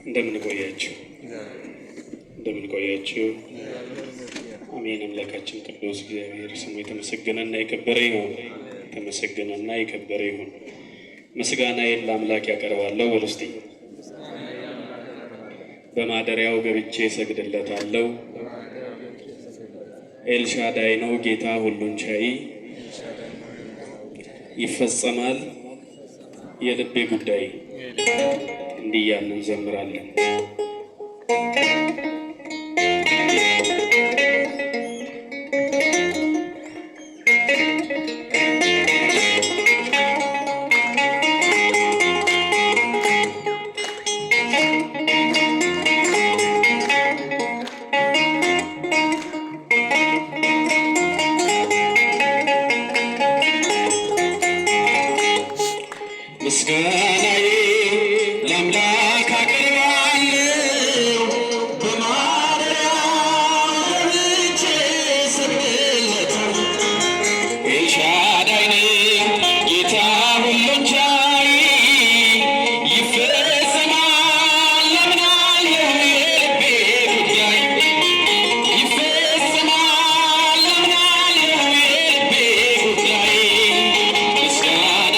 እንደምን ቆያችሁ? አሜን። አምላካችን ቅዱስ እግዚአብሔር ስሙ የተመሰገነና የከበረ ይሁን። የተመሰገነና የከበረ ይሁን። ምስጋናዬን ለአምላክ ያቀርባለሁ። ወልስቲ በማደሪያው ገብቼ ሰግድለታለሁ። ኤልሻዳይ ነው ጌታ ሁሉን ቻይ፣ ይፈጸማል የልቤ ጉዳይ። እንዲህ እያልን እንዘምራለን። ምስጋናዬ ለአምላክ አቀርባለሁ። በማደሪያው ገብቼ ሰግድለታለሁ። ኤልሻዳይ ነው ጌታ ሁሉን ቻይ፣ ይፈጸማል አምናለሁ የልቤ ጉዳይ። ይፈጸማል አምናለሁ የልቤ ጉዳይ። ምስጋናዬ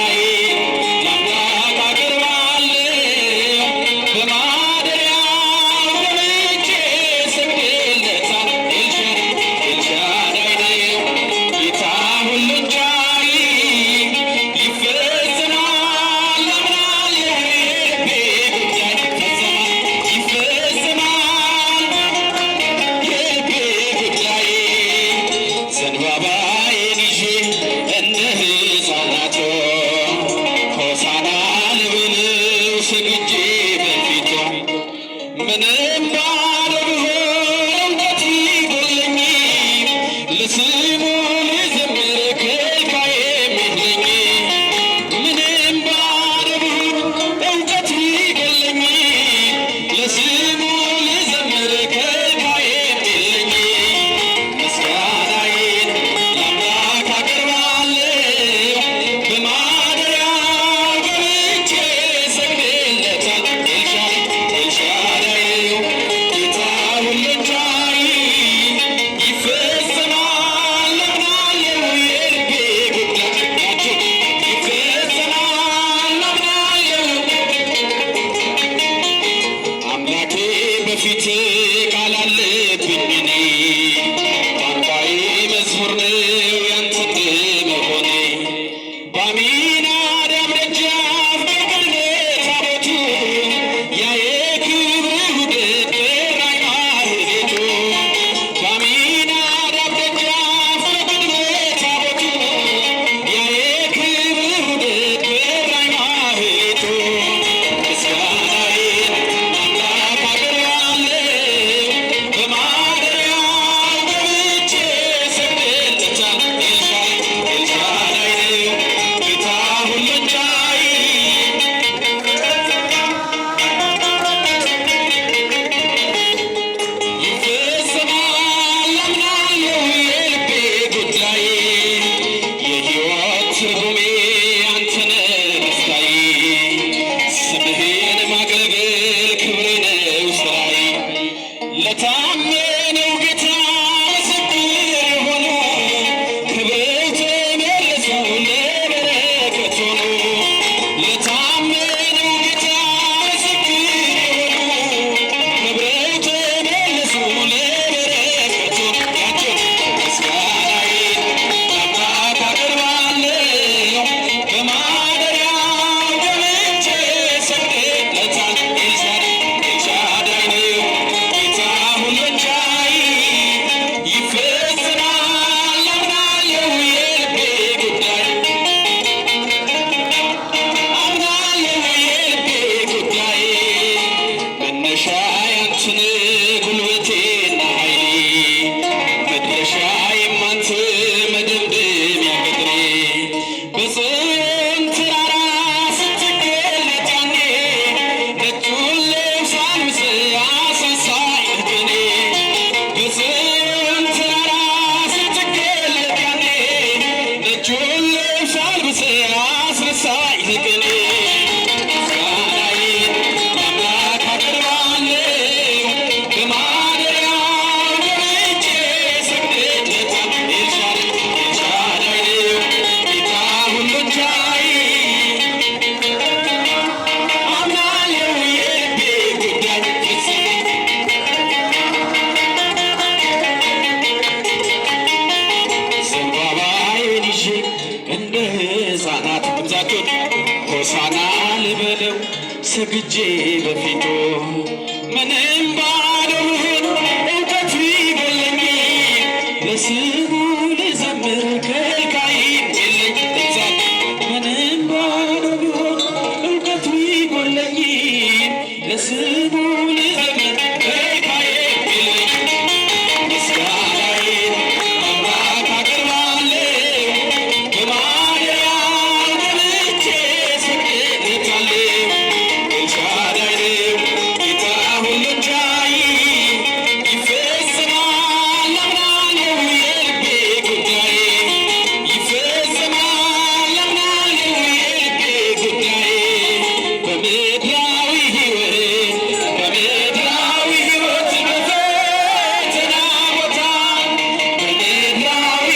ሰግጄ በፊቱ ምንም ባልሆን እውቀቱ ይበለኝ ለስሙ ልዘምር ከልካይ የለኝ ምንም ባልሆን እውቀቱ ይበለኝ ለስሙ ልዘምር ከልካይ የለኝ ምስጋናዬን አምላክ አቀርባለሁ በማደሪያው ገብቼ ሰግድለታለሁ ኤልሻዳይ ነው ጌታ ሁሉን ቻይ ይፈጽማል አምናለሁ የልቤ ጉዳይ ይፈጽማል አምናለሁ የልቤ ጉዳይ በምድራዊ ሕይወት በፈተና ቦታ በምድራዊ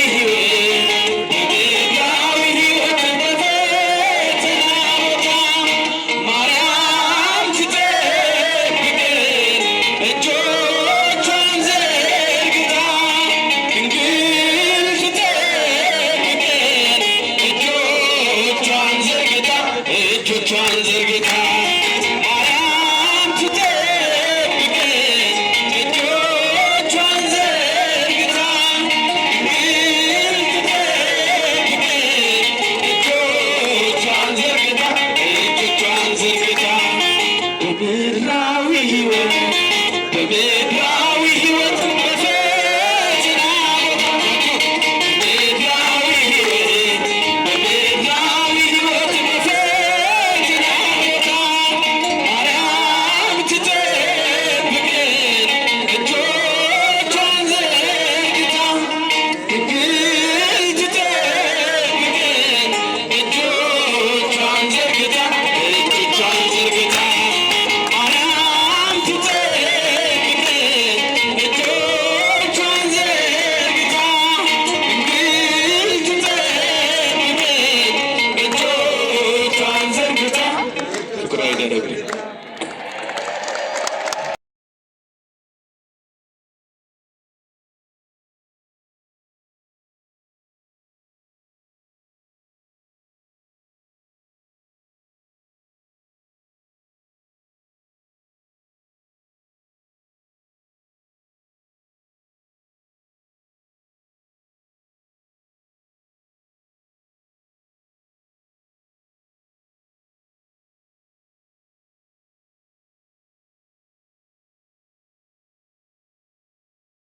ሕይወት በፈተና ቦታ ማርያም ትጠብቀን እጆቿን ዘርግታ ድንግል ትጠብቀን እጆቿን ዘርግታ ማርያም ትጠብቀን እጆቿን ዘርግታ ድንግል ትጠብቀን እጆቿን ዘርግታ በምድራዊ ሕይወት በፈተና ቦታ በምድራዊ ሕይወት በፈተና ቦታ ማርያም ትጠብቀን እጆቿን ዘርግታ ድንግል ትጠብቀን እጆቿን ዘርግታ ማርያም ትጠብቀን እጆቿን ዘርግታ ድንግል ትጠብቀን እጆቿን ዘርግታ ፍቅሯ ይደረግልን።